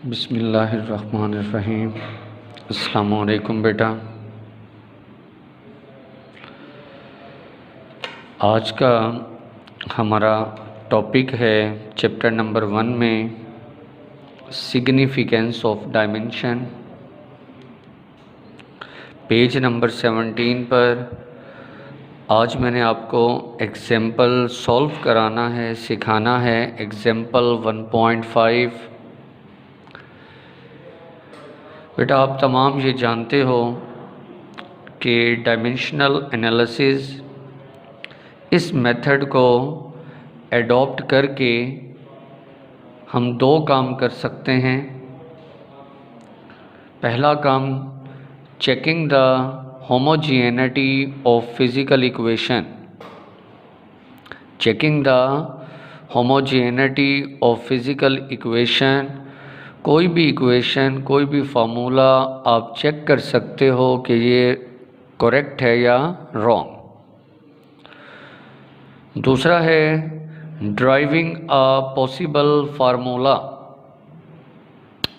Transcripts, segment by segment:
बिस्मिल्लाहिर्रहमानिर्रहीम। अस्सलामुअलैकुम बेटा। आज का हमारा टॉपिक है चैप्टर नंबर 1 में significance of dimension. Page number 17 पर आज मैंने आपको एग्जाम्पल सॉल्व कराना है, सिखाना है। एग्जाम्पल 1.5। बेटा आप तमाम ये जानते हो कि डायमेंशनल एनालिसिस इस मेथड को एडॉप्ट करके हम दो काम कर सकते हैं। पहला काम checking the homogeneity of physical equation. Checking the homogeneity of physical equation. कोई भी इक्वेशन, कोई भी फार्मूला आप चेक कर सकते हो कि ये करेक्ट है या रॉन्ग। दूसरा है driving a possible formula.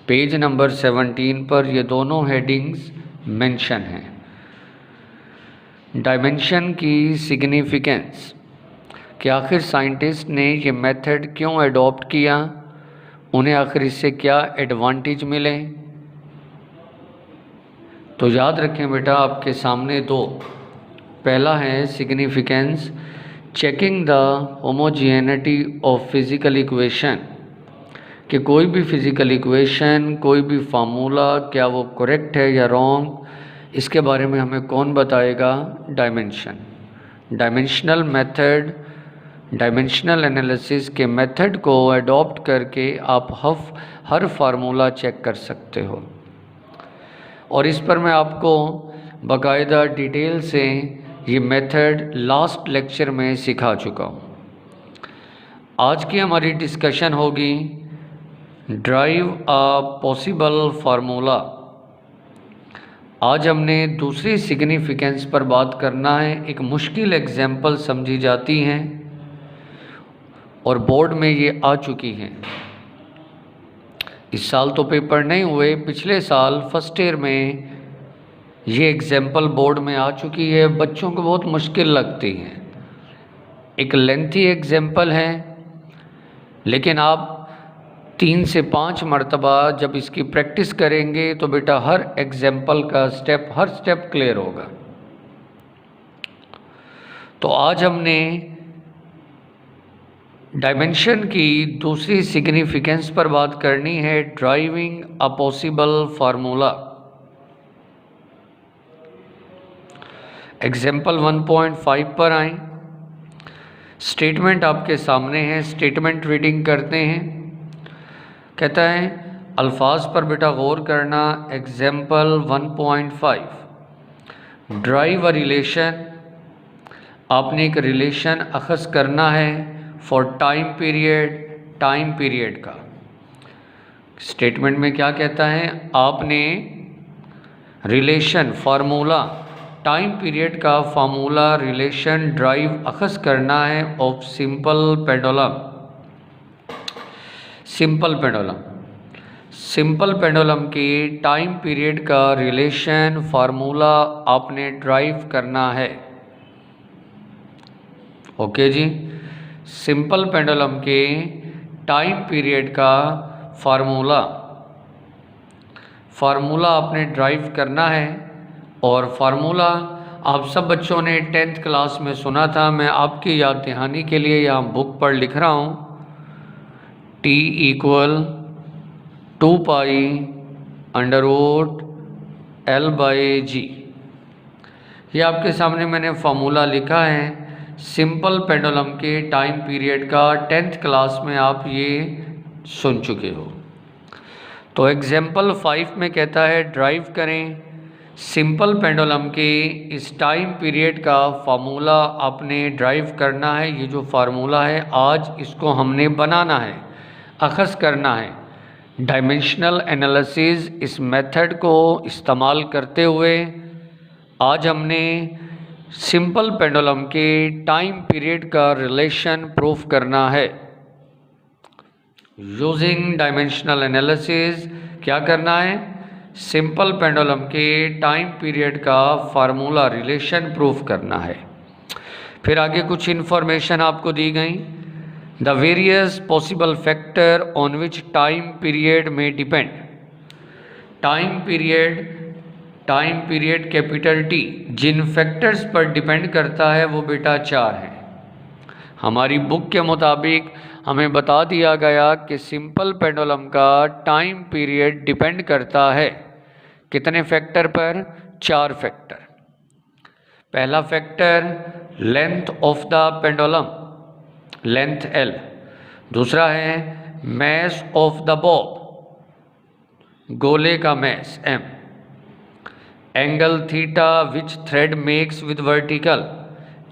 Page number 17 पर ये दोनों हेडिंग्स मेंशन हैं। डायमेंशन की सिग्निफिकेंस कि आखिर साइंटिस्ट ने ये मेथड क्यों अडॉप्ट किया, उन्हें आखिर इससे क्या एडवांटेज मिले। तो याद रखें बेटा, आपके सामने दो। पहला है significance checking the homogeneity of physical equation, कि कोई भी फिज़िकल इक्वेशन, कोई भी फार्मूला क्या वो करेक्ट है या रॉन्ग, इसके बारे में हमें कौन बताएगा? Dimension. Dimensional method, dimensional analysis के मेथड को अडॉप्ट करके आप हर फार्मूला चेक कर सकते हो। और इस पर मैं आपको बाकायदा डिटेल से ये मेथड लास्ट लेक्चर में सिखा चुका हूँ। आज की हमारी डिस्कशन होगी ड्राइव अ पॉसिबल फार्मूला। आज हमने दूसरी सिग्निफिकेंस पर बात करना है। एक मुश्किल एग्जाम्पल समझी जाती हैं और बोर्ड में ये आ चुकी हैं। इस साल तो पेपर नहीं हुए, पिछले साल फर्स्ट ईयर में ये एग्जाम्पल बोर्ड में आ चुकी है। बच्चों को बहुत मुश्किल लगती है। एक लेंथी एग्जाम्पल है, लेकिन आप 3 से 5 मरतबा जब इसकी प्रैक्टिस करेंगे तो बेटा हर एग्जाम्पल का हर स्टेप क्लियर होगा। तो आज हमने डायमेंशन की दूसरी सिग्निफिकेंस पर बात करनी है, driving a possible formula. Example 1.5 पर आए। स्टेटमेंट आपके सामने है, स्टेटमेंट रीडिंग करते हैं। कहता है अल्फाज पर बेटा गौर करना। Example 1.5 drive a relation. आपने एक रिलेशन अखज़ करना है फॉर टाइम पीरियड का। स्टेटमेंट में क्या कहता है? आपने रिलेशन फार्मूला टाइम पीरियड का फार्मूला रिलेशन ड्राइव अखज़ करना है of simple pendulum. Simple pendulum की टाइम पीरियड का रिलेशन फार्मूला आपने ड्राइव करना है। ओके जी। सिंपल पेंडुलम के टाइम पीरियड का फार्मूला आपने ड्राइव करना है। और फार्मूला आप सब बच्चों ने 10th क्लास में सुना था। मैं आपकी याद दहानी के लिए यहाँ बुक पर लिख रहा हूँ। T = 2 पाई √L/G। ये आपके सामने मैंने फार्मूला लिखा है सिंपल पेंडुलम के टाइम पीरियड का। 10th क्लास में आप ये सुन चुके हो। तो एग्जाम्पल 5 में कहता है ड्राइव करें सिंपल पेंडुलम के इस टाइम पीरियड का फार्मूला आपने ड्राइव करना है। ये जो फार्मूला है आज इसको हमने बनाना है, अखज़ करना है। डायमेंशनल एनालिसिस इस मेथड को इस्तेमाल करते हुए आज हमने सिंपल पेंडुलम के टाइम पीरियड का रिलेशन प्रूफ करना है। यूजिंग डायमेंशनल एनालिसिस क्या करना है, सिंपल पेंडुलम के टाइम पीरियड का फार्मूला रिलेशन प्रूफ करना है। फिर आगे कुछ इन्फॉर्मेशन आपको दी गई, the various possible factor on which time period में depend. Time period capital T जिन फैक्टर्स पर डिपेंड करता है वो बेटा 4 हैं। हमारी बुक के मुताबिक हमें बता दिया गया कि सिंपल पेंडुलम का टाइम पीरियड डिपेंड करता है कितने फैक्टर पर, 4 फैक्टर। पहला factor length of the pendulum, length L। दूसरा है मैस ऑफ द बॉब, गोले का mass M। Angle theta which thread makes with vertical,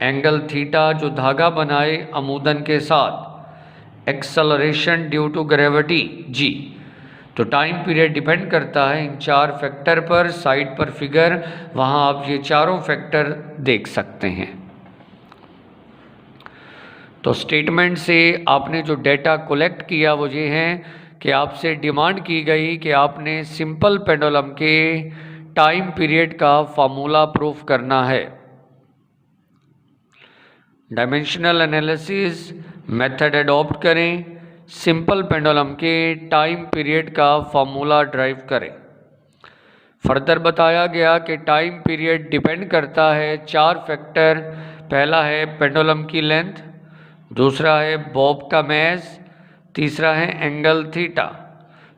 angle theta जो धागा बनाए अमूदन के साथ। Acceleration due to gravity G। तो टाइम पीरियड डिपेंड करता है इन 4 फैक्टर पर। साइड पर फिगर, वहाँ आप ये चारों फैक्टर देख सकते हैं। तो स्टेटमेंट से आपने जो डेटा कलेक्ट किया वो ये है कि आपसे डिमांड की गई कि आपने सिंपल पेंडुलम के टाइम पीरियड का फार्मूला प्रूफ करना है। डायमेंशनल एनालिसिस मेथड अडॉप्ट करें, सिंपल पेंडुलम के टाइम पीरियड का फार्मूला ड्राइव करें। फर्दर बताया गया कि टाइम पीरियड डिपेंड करता है 4 फैक्टर। पहला है पेंडुलम की लेंथ, दूसरा है बॉब का मैस, तीसरा है एंगल थीटा,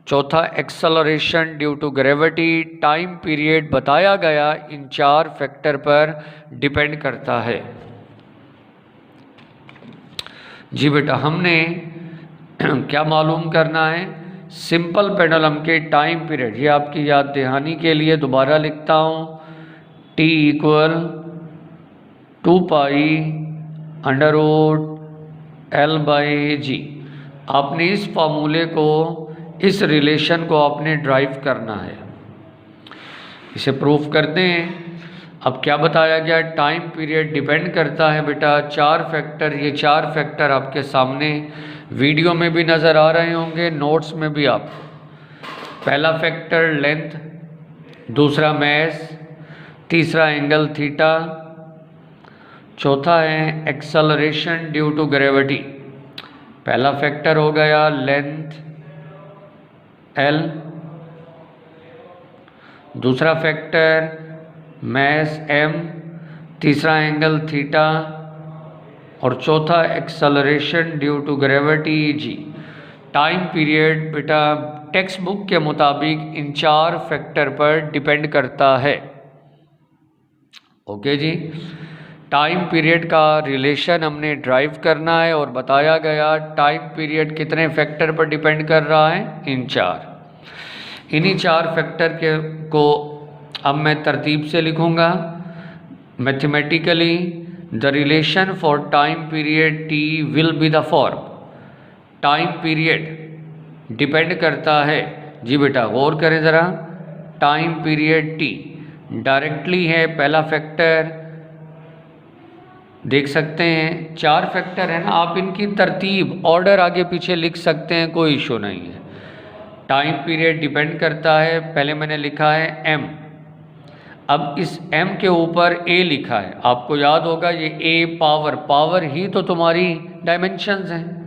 चौथा acceleration due to gravity. Time period बताया गया इन 4 फैक्टर पर डिपेंड करता है। जी बेटा, हमने क्या मालूम करना है, सिंपल पेंडुलम के टाइम पीरियड। ये आपकी याद दहानी के लिए दोबारा लिखता हूँ, T equal 2 pi under root L/G। आपने इस फार्मूले को, इस रिलेशन को आपने ड्राइव करना है। इसे प्रूफ करते हैं। अब क्या बताया गया, टाइम पीरियड डिपेंड करता है बेटा 4 फैक्टर। ये 4 फैक्टर आपके सामने वीडियो में भी नज़र आ रहे होंगे, नोट्स में भी आपको। पहला फैक्टर लेंथ, दूसरा मैस, तीसरा एंगल थीटा, चौथा है एक्सेलरेशन ड्यू टू ग्रेविटी। पहला फैक्टर हो गया लेंथ L, दूसरा फैक्टर मैस M, तीसरा एंगल थीटा और चौथा acceleration due to gravity G। Time period बेटा टेक्स्ट बुक के मुताबिक इन 4 फैक्टर पर डिपेंड करता है। ओके जी, टाइम पीरियड का रिलेशन हमने ड्राइव करना है और बताया गया टाइम पीरियड कितने फैक्टर पर डिपेंड कर रहा है, इन 4। इन्हीं 4 फैक्टर के को अब मैं तरतीब से लिखूँगा। Mathematically the relation for time period T will be the form. Time period depend करता है, जी बेटा गौर करें ज़रा, टाइम पीरियड T डायरेक्टली है पहला फैक्टर, देख सकते हैं 4 फैक्टर है ना, आप इनकी तरतीब ऑर्डर आगे पीछे लिख सकते हैं, कोई इशू नहीं है। टाइम पीरियड डिपेंड करता है, पहले मैंने लिखा है M। अब इस M के ऊपर A लिखा है, आपको याद होगा ये A पावर ही तो तुम्हारी डायमेंशंस हैं।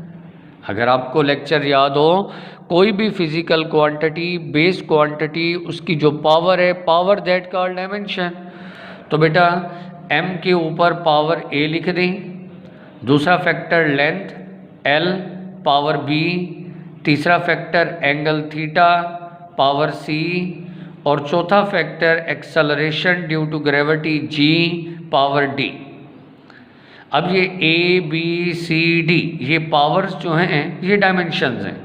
अगर आपको लेक्चर याद हो, कोई भी फिजिकल क्वांटिटी, बेस क्वांटिटी, उसकी जो पावर है, पावर दैट कॉल्ड डायमेंशन। तो बेटा M के ऊपर पावर A लिख दें, दूसरा factor length L power B, तीसरा factor angle theta power C और चौथा factor acceleration due to gravity G power D। अब ये A B C D ये पावर्स जो हैं ये डायमेंशंस हैं।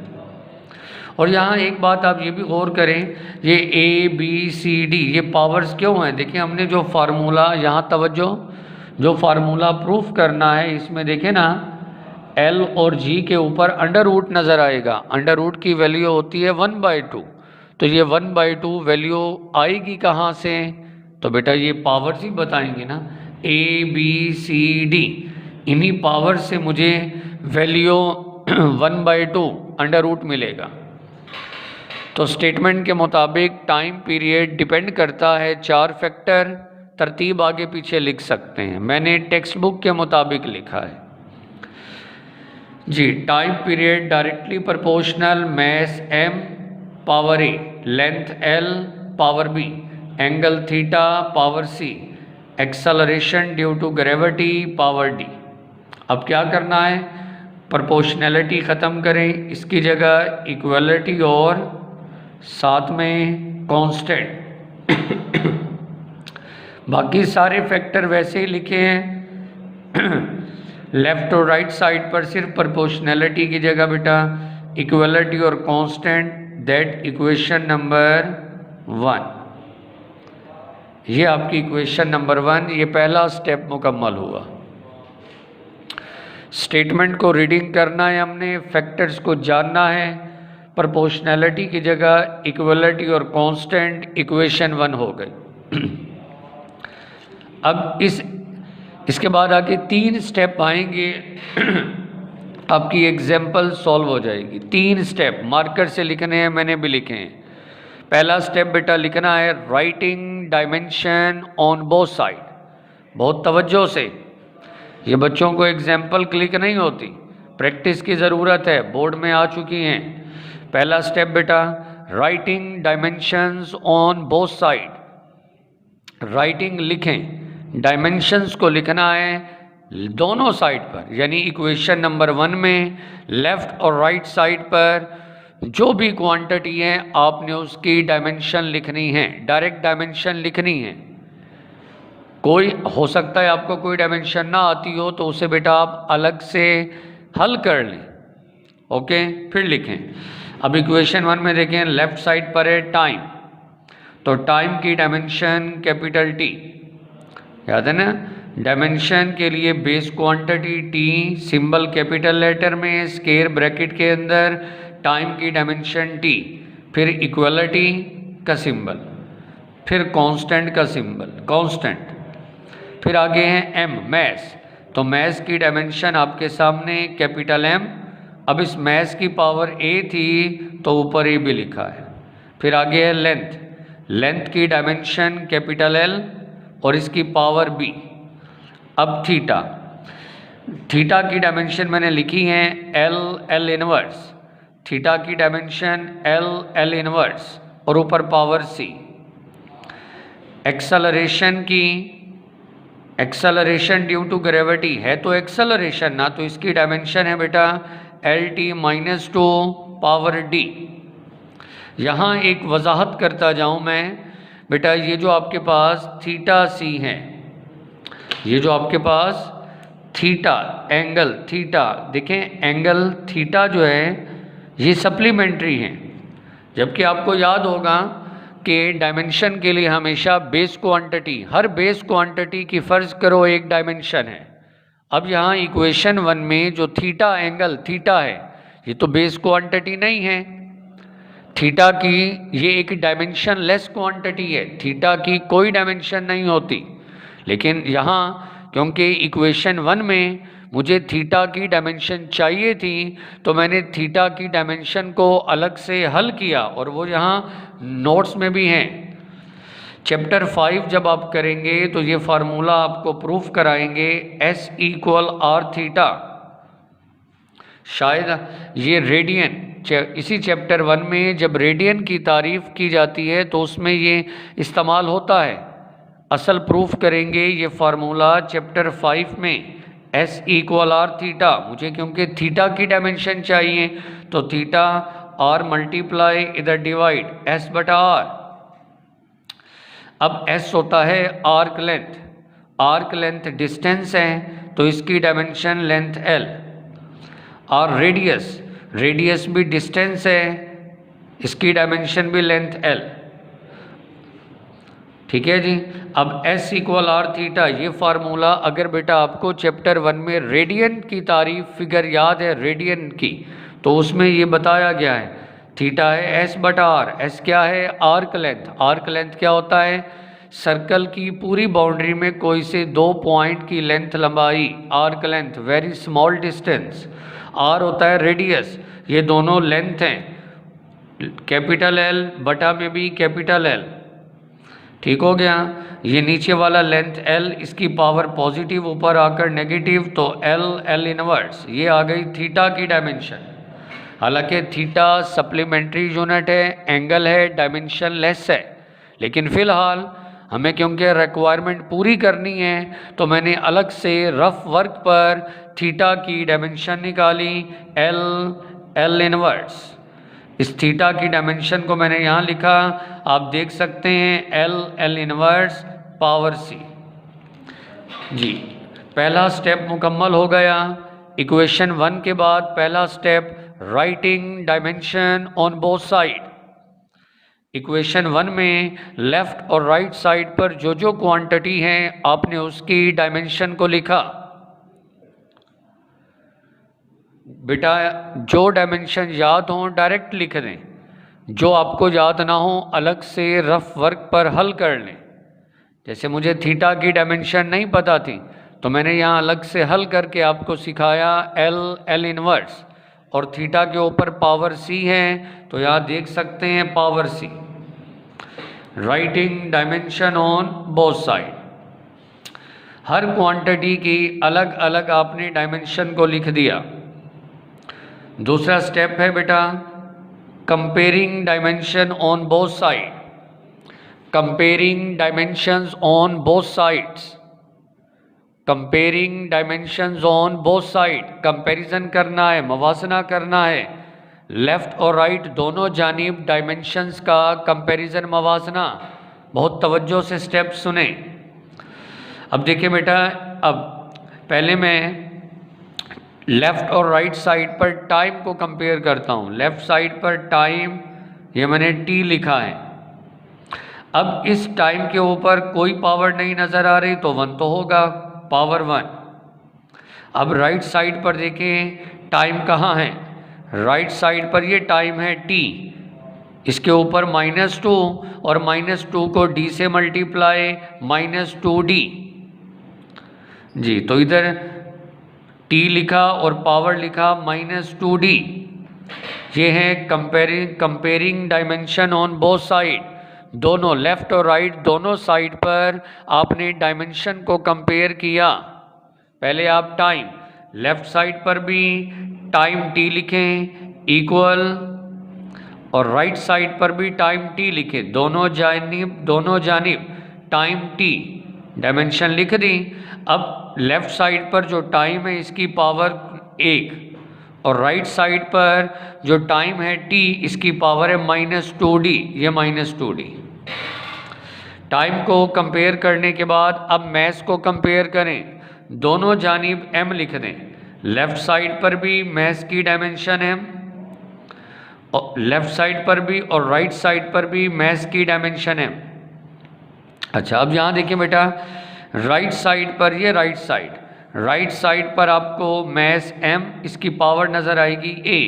और यहाँ एक बात आप ये भी गौर करें, ये A B C D ये पावर्स क्यों हैं? देखिए हमने जो फार्मूला, यहाँ तवज्जो, जो फार्मूला प्रूफ करना है इसमें देखें ना, L और G के ऊपर अंडर रूट नज़र आएगा। अंडर रूट की वैल्यू होती है 1/2। तो ये 1/2 वैल्यू आएगी कहाँ से? तो बेटा ये पावर्स ही बताएंगे ना, A B C D, इन्हीं पावर से मुझे वैल्यू 1/2 अंडर रूट मिलेगा। तो स्टेटमेंट के मुताबिक टाइम पीरियड डिपेंड करता है 4 फैक्टर, तरतीब आगे पीछे लिख सकते हैं, मैंने टेक्स्ट बुक के मुताबिक लिखा है जी। Time period directly proportional mass m power a, length l power b, angle theta power c, acceleration due to gravity power d। अब क्या करना है, प्रोपोर्शनैलिटी ख़त्म करें, इसकी जगह इक्वलिटी और साथ में कांस्टेंट बाकी सारे फैक्टर वैसे ही लिखे हैं लेफ्ट और राइट साइड पर सिर्फ प्रोपोर्शनैलिटी की जगह बेटा इक्वलिटी और कांस्टेंट, दैट इक्वेशन नंबर 1। ये आपकी इक्वेशन नंबर 1, ये पहला स्टेप मुकम्मल हुआ। स्टेटमेंट को रीडिंग करना है हमने, फैक्टर्स को जानना है, प्रोपोर्शनैलिटी की जगह इक्वलिटी और कांस्टेंट, इक्वेशन 1 हो गई। अब इसके बाद आगे 3 स्टेप आएंगे आपकी एग्जाम्पल सॉल्व हो जाएगी। 3 स्टेप मार्कर से लिखने हैं, मैंने भी लिखे हैं। पहला स्टेप बेटा लिखना है writing dimension on both side. बहुत तवज्जो से, ये बच्चों को एग्जाम्पल क्लिक नहीं होती, प्रैक्टिस की ज़रूरत है, बोर्ड में आ चुकी हैं। पहला स्टेप बेटा writing dimensions on both side. Writing लिखें, डायमेंशंस को लिखना है दोनों साइड पर, यानी इक्वेशन नंबर 1 में लेफ़्ट और राइट साइड पर जो भी क्वांटिटी है आपने उसकी डायमेंशन लिखनी है, डायरेक्ट डायमेंशन लिखनी है। कोई हो सकता है आपको कोई डायमेंशन ना आती हो तो उसे बेटा आप अलग से हल कर लें, ओके, फिर लिखें। अब इक्वेशन 1 में देखें, लेफ़्ट साइड पर है टाइम, तो टाइम की डायमेंशन कैपिटल T, याद है ना, डायमेंशन के लिए base quantity T, symbol capital letter में, स्क्वायर ब्रैकेट के अंदर टाइम की डायमेंशन T, फिर इक्वलिटी का सिंबल, फिर कांस्टेंट का सिंबल, कांस्टेंट, फिर आगे है M मैस, तो मैस की डायमेंशन आपके सामने कैपिटल M। अब इस मैस की पावर A थी तो ऊपर A भी लिखा है। फिर आगे है लेंथ, लेंथ की डायमेंशन कैपिटल L और इसकी पावर B। अब थीटा, थीटा की डायमेंशन मैंने लिखी है L इनवर्स, थीटा की डायमेंशन L इनवर्स और ऊपर पावर C। एक्सेलरेशन की, एक्सेलरेशन ड्यू टू ग्रेविटी है तो एक्सेलरेशन ना, तो इसकी डायमेंशन है बेटा LT-2 पावर D। यहाँ एक वजाहत करता जाऊँ मैं बेटा, ये जो आपके पास थीटा C है, ये जो आपके पास थीटा, एंगल थीटा, देखें एंगल थीटा जो है ये सप्लीमेंट्री है, जबकि आपको याद होगा कि डायमेंशन के लिए हमेशा बेस क्वांटिटी, हर बेस क्वांटिटी की फ़र्ज़ करो एक डायमेंशन है। अब यहाँ इक्वेशन 1 में जो थीटा एंगल थीटा है ये तो बेस क्वांटिटी नहीं है, थीटा की ये एक डायमेंशन लेस क्वांटिटी है, थीटा की कोई डायमेंशन नहीं होती। लेकिन यहाँ क्योंकि इक्वेशन 1 में मुझे थीटा की डायमेंशन चाहिए थी तो मैंने थीटा की डायमेंशन को अलग से हल किया, और वो यहाँ नोट्स में भी हैं। चैप्टर 5 जब आप करेंगे तो ये फार्मूला आपको प्रूफ कराएंगे, S = R थीटा, शायद ये रेडियन, इसी चैप्टर 1 में जब रेडियन की तारीफ़ की जाती है तो उसमें ये इस्तेमाल होता है। असल प्रूफ करेंगे ये फार्मूला चैप्टर 5 में, S = R थीटा, मुझे क्योंकि थीटा की डायमेंशन चाहिए तो थीटा R मल्टीप्लाई इधर डिवाइड S/R। अब S होता है arc length, arc length distance है तो इसकी डायमेंशन लेंथ L, और रेडियस, रेडियस भी डिस्टेंस है, इसकी डायमेंशन भी लेंथ L, ठीक है जी। अब S = R थीटा, ये फार्मूला अगर बेटा आपको चैप्टर 1 में रेडियन की तारीफ फिगर याद है, रेडियन की, तो उसमें ये बताया गया है थीटा है S/R, S क्या है, आर्क लेंथ, आर्क लेंथ क्या होता है, सर्कल की पूरी बाउंड्री में कोई से 2 पॉइंट की लेंथ लंबाई, arc length, very small distance. R होता है रेडियस, ये दोनों लेंथ हैं, कैपिटल एल बटा में भी कैपिटल एल, ठीक हो गया। ये नीचे वाला लेंथ एल, इसकी पावर पॉजिटिव ऊपर आकर नेगेटिव, तो एल एल इनवर्स, ये आ गई थीटा की डायमेंशन। हालांकि थीटा सप्लीमेंट्री यूनिट है, एंगल है, डायमेंशन लेस है, लेकिन फ़िलहाल हमें क्योंकि रिक्वायरमेंट पूरी करनी है तो मैंने अलग से रफ वर्क पर थीटा की डायमेंशन निकाली, एल एल इनवर्स। इस थीटा की डायमेंशन को मैंने यहाँ लिखा, आप देख सकते हैं एल एल इनवर्स पावर सी। जी, पहला स्टेप मुकम्मल हो गया। इक्वेशन 1 के बाद पहला step writing dimension on both side. Equation 1 में लेफ्ट और राइट साइड पर जो जो क्वांटिटी हैं आपने उसकी डायमेंशन को लिखा। बेटा जो डायमेंशन याद हो डायरेक्ट लिख दें, जो आपको याद ना हो अलग से रफ वर्क पर हल कर लें। जैसे मुझे थीटा की डायमेंशन नहीं पता थी तो मैंने यहाँ अलग से हल करके आपको सिखाया एल एल इनवर्स, और थीटा के ऊपर पावर सी है तो यहाँ देख सकते हैं power C. Writing dimension on both side, हर क्वांटिटी की अलग अलग आपने डायमेंशन को लिख दिया। दूसरा स्टेप है बेटा comparing dimension on both side. Comparing dimensions on both sides, comparing dimensions on both side, comparison करना है, मवाजना करना है, लेफ्ट और राइट दोनों जानिब डायमेंशंस का कंपैरिजन मवाजना। बहुत तवज्जो से स्टेप सुने। अब देखिए बेटा, अब पहले मैं लेफ़्ट और राइट साइड पर टाइम को कंपेयर करता हूँ। लेफ़्ट साइड पर टाइम, ये मैंने टी लिखा है। अब इस टाइम के ऊपर कोई पावर नहीं नज़र आ रही तो 1 तो होगा, पावर 1। अब राइट साइड पर देखें टाइम कहाँ है, राइट साइड पर ये टाइम है टी, इसके ऊपर -2 और -2 को d से मल्टीप्लाई -2d। जी, तो इधर t लिखा और पावर लिखा -2d। ये है comparing dimension on both side. दोनों लेफ्ट और राइट दोनों साइड पर आपने डायमेंशन को कंपेयर किया। पहले आप टाइम लेफ्ट साइड पर भी टाइम t लिखें इक्वल, और राइट साइड पर भी टाइम t लिखें, दोनों जानिब टाइम t डायमेंशन लिख दी। अब लेफ्ट साइड पर जो टाइम है इसकी पावर 1, और राइट साइड पर जो टाइम है t इसकी पावर है -2d, ये -2d। टाइम को कंपेयर करने के बाद अब मैथ्स को कंपेयर करें, दोनों जानिब m लिख दें। लेफ्ट साइड पर भी मैथ्स की डायमेंशन m, और लेफ्ट साइड पर भी और राइट साइड पर भी मैथ्स की डायमेंशन m। अच्छा, अब यहाँ देखिए बेटा, राइट साइड पर ये राइट साइड पर आपको मैथ्स m, इसकी पावर नज़र आएगी a,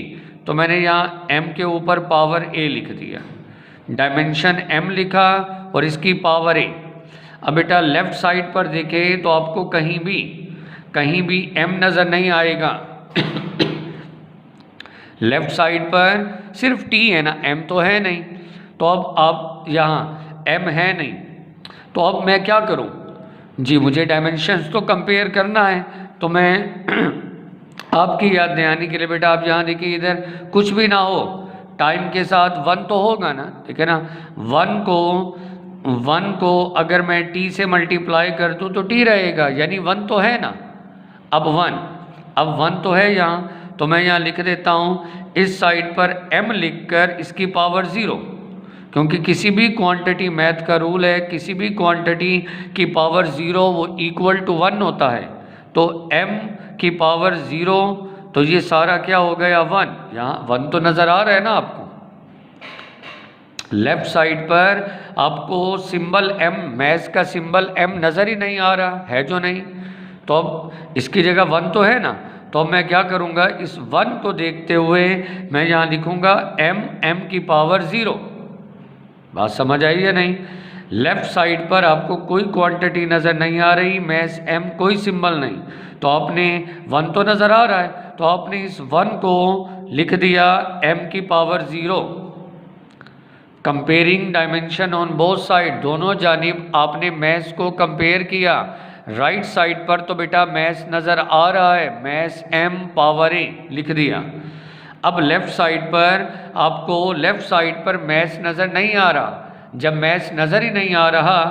तो मैंने यहाँ m के ऊपर पावर a लिख दिया, डायमेंशन m लिखा और इसकी पावर a। अब बेटा लेफ्ट साइड पर देखें तो आपको कहीं भी m नज़र नहीं आएगा। लेफ्ट साइड पर सिर्फ t है ना, m तो है नहीं। तो अब आप यहाँ m है नहीं, तो अब मैं क्या करूँ जी, मुझे डायमेंशंस तो कंपेयर करना है। तो मैं आपकी याद दिलाने के लिए बेटा, आप यहाँ देखिए, इधर कुछ भी ना हो, टाइम के साथ 1 तो होगा ना, ठीक है ना। 1 को अगर मैं t से मल्टीप्लाई कर दूँ तो t रहेगा, यानी 1 तो है ना। अब 1 तो है यहाँ, तो मैं यहाँ लिख देता हूँ इस साइड पर m लिखकर इसकी पावर 0, क्योंकि किसी भी क्वांटिटी, मैथ का रूल है, किसी भी क्वांटिटी की पावर 0 वो इक्वल टू 1 होता है। तो m की पावर 0, तो ये सारा क्या हो गया 1। यहाँ 1 तो नज़र आ रहा है ना आपको। लेफ्ट साइड पर आपको सिंबल m, मैथ्स का सिंबल m नज़र ही नहीं आ रहा है, जो नहीं, तो अब इसकी जगह 1 तो है ना। तो अब मैं क्या करूँगा, इस 1 को देखते हुए मैं यहाँ लिखूँगा m की पावर 0। बात समझ आई या नहीं। लेफ्ट साइड पर आपको कोई क्वांटिटी नज़र नहीं आ रही, मैथ्स m कोई सिंबल नहीं, तो आपने 1 तो नज़र आ रहा है, तो आपने इस 1 को लिख दिया m की power 0। Comparing dimension on both side, दोनों जानिब आपने मैस को कंपेयर किया। राइट साइड पर तो बेटा मैस नज़र आ रहा है, मैस m पावर a लिख दिया। अब लेफ्ट साइड पर आपको लेफ्ट साइड पर मैस नज़र नहीं आ रहा। जब मैस नज़र ही नहीं आ रहा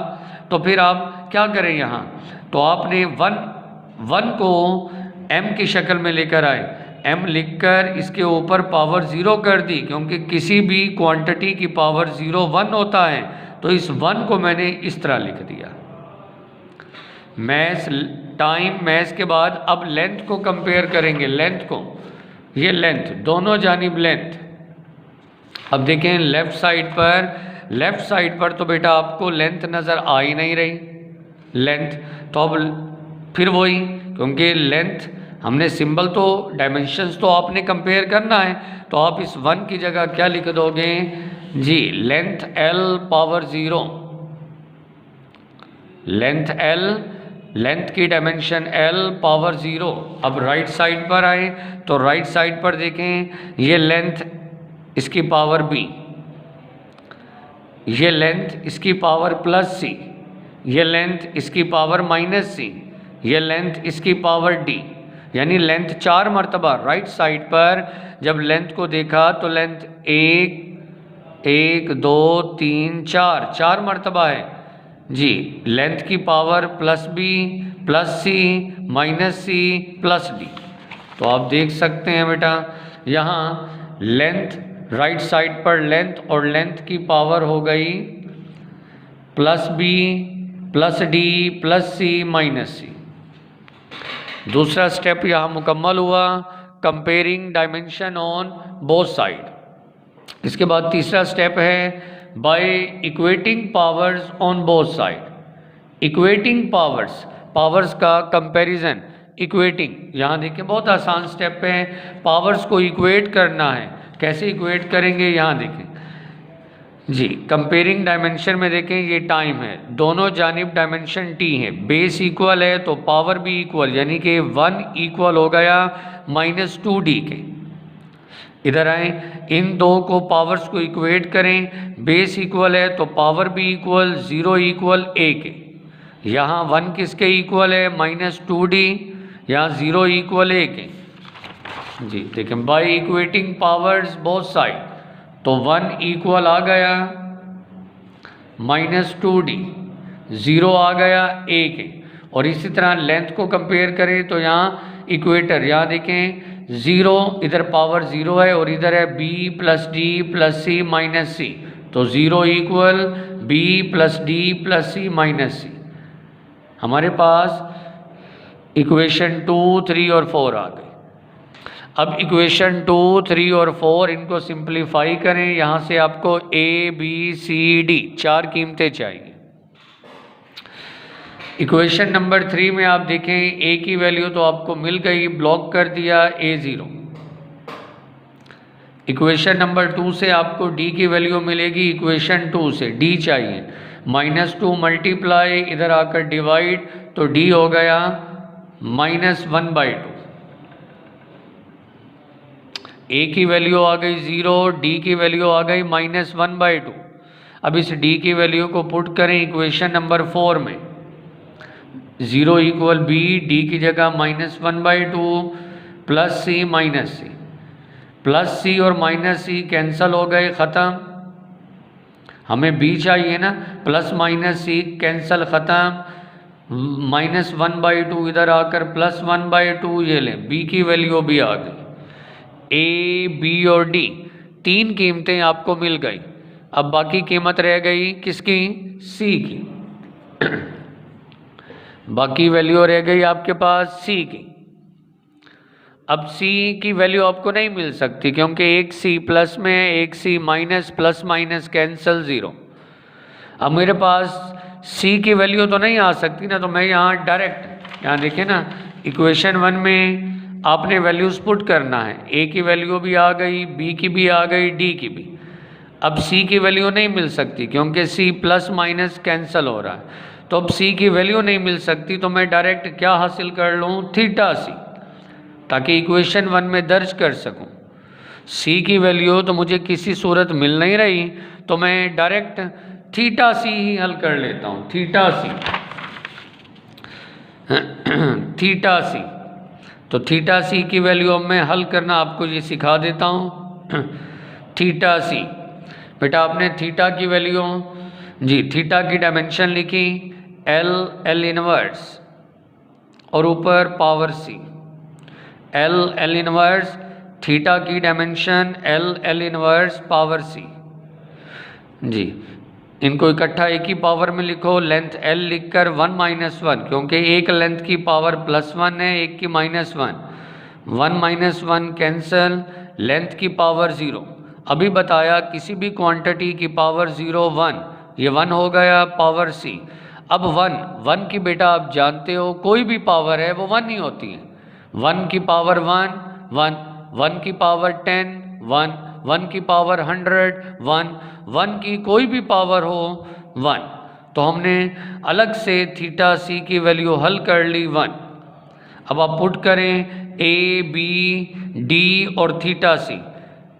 तो फिर आप क्या करें यहाँ, तो आपने वन को m की शक्ल में लेकर आए, m लिखकर इसके ऊपर पावर 0 कर दी, क्योंकि किसी भी क्वांटिटी की पावर 0 1 होता है। तो इस 1 को मैंने इस तरह लिख दिया। मैस टाइम मैस के बाद अब लेंथ को कंपेयर करेंगे, लेंथ को, ये लेंथ दोनों जानिब लेंथ। अब देखें लेफ्ट साइड पर तो बेटा आपको लेंथ नज़र आ ही नहीं रही लेंथ, तो अब फिर वही, क्योंकि लेंथ हमने सिंबल तो डायमेंशंस तो आपने कंपेयर करना है, तो आप इस 1 की जगह क्या लिख दोगे जी, length l power 0, length l, length की डायमेंशन l पावर 0। अब राइट साइड पर आए तो राइट साइड पर देखें ये लेंथ इसकी पावर b, ये लेंथ इसकी पावर प्लस c, ये लेंथ इसकी पावर माइनस c, ये लेंथ इसकी पावर d, यानी लेंथ 4 मरतबा। राइट साइड पर जब लेंथ को देखा तो लेंथ 1 2 3 4 मरतबा है जी। लेंथ की power plus B plus C minus C plus D. तो आप देख सकते हैं बेटा यहाँ लेंथ राइट साइड पर लेंथ और लेंथ की पावर हो गई plus B plus D plus C minus C. दूसरा स्टेप यहाँ मुकम्मल हुआ, comparing dimension on both side. इसके बाद तीसरा स्टेप है by equating powers on both side. Equating powers का कंपैरिजन, इक्वेटिंग, यहाँ देखिए बहुत आसान स्टेप है, पावर्स को इक्वेट करना है। कैसे इक्वेट करेंगे यहाँ देखें जी, कंपेयरिंग डायमेंशन में देखें ये टाइम है, दोनों जानिब डायमेंशन t है, बेस इक्वल है तो पावर भी इक्वल, यानी कि 1 इक्वल हो गया -2d के। इधर आए, इन दो को पावर्स को इक्वेट करें, बेस इक्वल है तो पावर भी इक्वल, 0 इक्वल a के। यहाँ 1 किसके इक्वल है -2d, यहाँ 0 इक्वल a के जी। देखें by equating powers both side तो 1 इक्वल आ गया -2d, 0 आ गया a के। और इसी तरह लेंथ को कंपेयर करें तो यहाँ इक्वेटर, यहाँ देखें 0, इधर पावर 0 है और इधर है b plus D plus C minus C, तो 0 equal b plus D plus C minus C. हमारे पास इक्वेशन 2, 3 और 4 आ गई। अब इक्वेशन 2, 3 और 4 इनको सिंप्लीफाई करें, यहाँ से आपको a, b, c, d 4 कीमतें चाहिए। इक्वेशन नंबर 3 में आप देखें a की वैल्यू तो आपको मिल गई, ब्लॉक कर दिया a0। इक्वेशन नंबर 2 से आपको d की वैल्यू मिलेगी, इक्वेशन 2 से d चाहिए, -2 मल्टीप्लाई इधर आकर डिवाइड तो d हो गया -1/2। a की वैल्यू आ गई 0, d की वैल्यू आ गई -1/2। अब इस d की वैल्यू को पुट करें इक्वेशन नंबर 4 में, 0 इक्वल b, d की जगह -1/2 plus C minus C, plus सी और माइनस सी कैंसल हो गए, ख़त्म। हमें b चाहिए ना, प्लस माइनस सी कैंसल, ख़त्म। -1/2 इधर आकर +1/2, ये लें b की वैल्यू भी आ गई। a, b और d 3 कीमतें आपको मिल गई। अब बाकी कीमत रह गई किसकी, c की। बाकी वैल्यू रह गई आपके पास c की। अब c की वैल्यू आपको नहीं मिल सकती क्योंकि एक c प्लस में है, एक c minus, plus minus cancel 0। अब मेरे पास c की वैल्यू तो नहीं आ सकती ना, तो मैं यहाँ डायरेक्ट, यहाँ देखिए ना इक्वेशन 1 में आपने वैल्यूज पुट करना है, a की वैल्यू भी आ गई, b की भी आ गई, d की भी। अब c की वैल्यू नहीं मिल सकती क्योंकि c प्लस माइनस कैंसल हो रहा है, तो अब c की वैल्यू नहीं मिल सकती, तो मैं डायरेक्ट क्या हासिल कर लूँ, थीटा c, ताकि इक्वेशन 1 में दर्ज कर सकूँ। सी की वैल्यू तो मुझे किसी सूरत मिल नहीं रही, तो मैं डायरेक्ट थीटा सी ही हल कर लेता हूँ, थीटा सी थीटा सी। तो थीटा सी की वैल्यू अब मैं हल करना आपको ये सिखा देता हूँ। थीटा सी, बेटा आपने थीटा की वैल्यू, जी थीटा की डायमेंशन लिखी एल इनवर्स और ऊपर पावर सी, एल इनवर्स, थीटा की डायमेंशन एल इनवर्स पावर सी। जी इनको इकट्ठा एक ही पावर में लिखो, लेंथ एल लिखकर 1 - 1, क्योंकि एक लेंथ की पावर +1 है, एक की -1, 1 - 1 कैंसल, लेंथ की पावर 0। अभी बताया किसी भी क्वांटिटी की पावर 0 1, ये 1 हो गया पावर सी। अब 1 की बेटा आप जानते हो कोई भी पावर है वो 1 ही होती है। 1 की पावर 1 1, 1 की पावर 10 1, 1 की पावर 100 1, 1 की कोई भी पावर हो 1। तो हमने अलग से थीटा सी की वैल्यू हल कर ली 1। अब आप पुट करें ए बी डी और थीटा सी,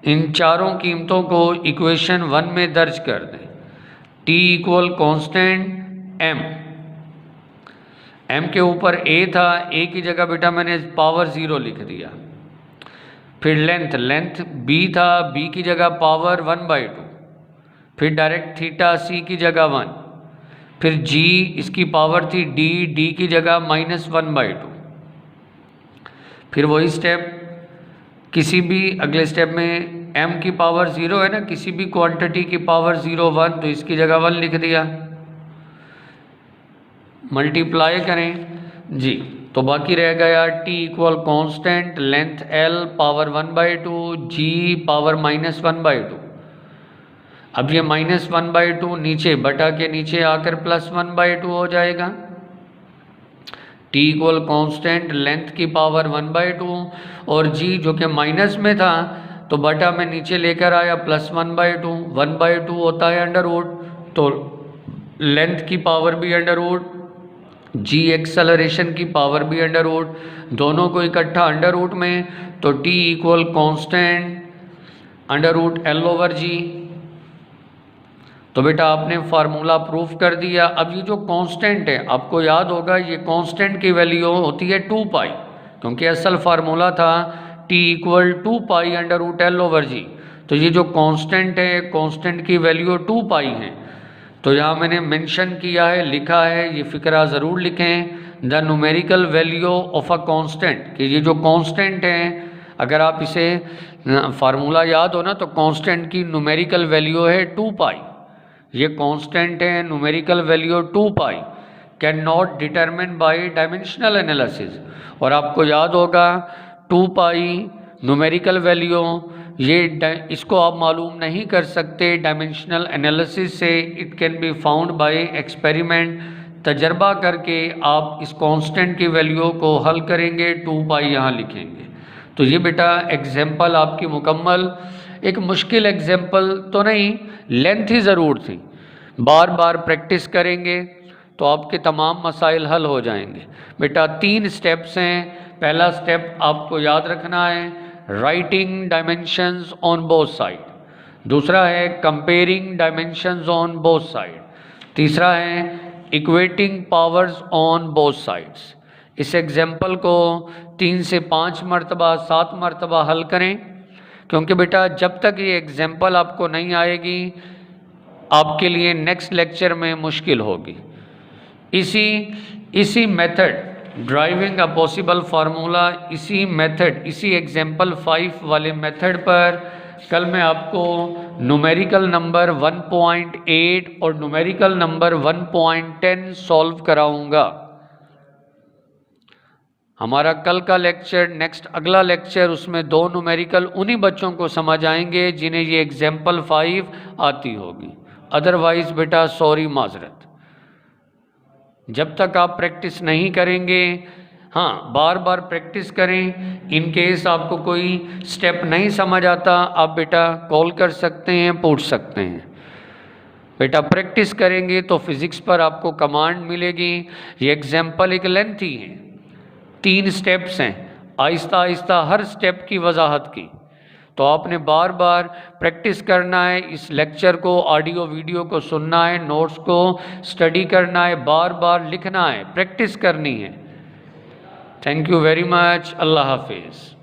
इन चारों कीमतों को इक्वेशन 1 में दर्ज कर दें। T इक्वल कॉन्स्टेंट m के ऊपर a था, a की जगह बेटा मैंने पावर 0 लिख दिया। फिर लेंथ b था, b की जगह पावर 1/2, फिर डायरेक्ट थीटा c की जगह 1, फिर g इसकी पावर थी d की जगह -1/2। फिर वही स्टेप, किसी भी अगले स्टेप में m की पावर 0 है ना, किसी भी क्वांटिटी की पावर 0 1, तो इसकी जगह 1 लिख दिया। मल्टीप्लाई करें जी, तो बाकी रह गया t equal constant, length l power 1/2, g power -1/2। अब ये -1/2 नीचे बटा के नीचे आकर +1/2 हो जाएगा। t इक्वल कॉन्स्टेंट, लेंथ की पावर 1/2 और g जो कि माइनस में था तो बटा में नीचे लेकर आया +1/2, 1/2 होता है अंडर रूट, तो लेंथ की पावर भी अंडर रूट, g एक्सेलरेशन की पावर भी अंडर रूट, दोनों को इकट्ठा अंडर रूट में, तो t इक्वल कॉन्स्टेंट √L/g। तो बेटा आपने फार्मूला प्रूफ कर दिया। अब ये जो कांस्टेंट है, आपको याद होगा ये कांस्टेंट की वैल्यू होती है 2π, क्योंकि असल फार्मूला था t इक्वल 2π √L/g। तो ये जो कांस्टेंट है, कांस्टेंट की वैल्यू 2π है। तो यहाँ मैंने मेंशन किया है, लिखा है, ये फिक्रा ज़रूर लिखें, the numerical value of a constant, कि ये जो कांस्टेंट है, अगर आप इसे फार्मूला याद हो ना, तो कांस्टेंट की न्यूमेरिकल वैल्यू है 2π। ये कांस्टेंट है, numerical value 2π, can not determine by dimensional analysis. और आपको याद होगा 2π न्यूमेरिकल वैल्यू, ये इसको आप मालूम नहीं कर सकते डायमेंशनल एनालिसिस से, it can be found by experiment. तजर्बा करके आप इस कांस्टेंट की वैल्यू को हल करेंगे, 2π यहाँ लिखेंगे। तो ये बेटा एग्जाम्पल आपकी मुकम्मल, एक मुश्किल एग्जाम्पल तो नहीं, लेंथ ही ज़रूर थी, बार बार प्रैक्टिस करेंगे तो आपके तमाम मसाइल हल हो जाएंगे। बेटा 3 स्टेप्स हैं। पहला स्टेप आपको याद रखना है, writing dimensions on both side. दूसरा है comparing dimensions on both side. तीसरा है equating powers on both sides. इस एग्जाम्पल को 3 से 5 मरतबा 7 मरतबा हल करें, क्योंकि बेटा जब तक ये एग्जाम्पल आपको नहीं आएगी, आपके लिए नेक्स्ट लेक्चर में मुश्किल होगी। इसी method, driving a possible formula, इसी मेथड, इसी एग्जाम्पल 5 वाले मेथड पर कल मैं आपको न्यूमेरिकल नंबर 1.8 और न्यूमेरिकल नंबर 1.10 सॉल्व कराऊंगा। हमारा कल का लेक्चर, नेक्स्ट अगला लेक्चर, उसमें 2 न्यूमेरिकल उन्हीं बच्चों को समझ आएंगे जिन्हें ये एग्जाम्पल 5 आती होगी। अदरवाइज बेटा सॉरी, माजरत। जब तक आप प्रैक्टिस नहीं करेंगे, हाँ बार बार प्रैक्टिस करें। इन केस आपको कोई स्टेप नहीं समझ आता, आप बेटा कॉल कर सकते हैं, पूछ सकते हैं। बेटा प्रैक्टिस करेंगे तो फिज़िक्स पर आपको कमांड मिलेगी। ये एग्जाम्पल एक लेंथी है, 3 स्टेप्स हैं, आहिस्ता आहिस्ता हर स्टेप की वजाहत की। तो आपने बार बार प्रैक्टिस करना है, इस लेक्चर को, ऑडियो वीडियो को सुनना है, नोट्स को स्टडी करना है, बार बार लिखना है, प्रैक्टिस करनी है। Thank you very much. अल्लाह हाफिज़।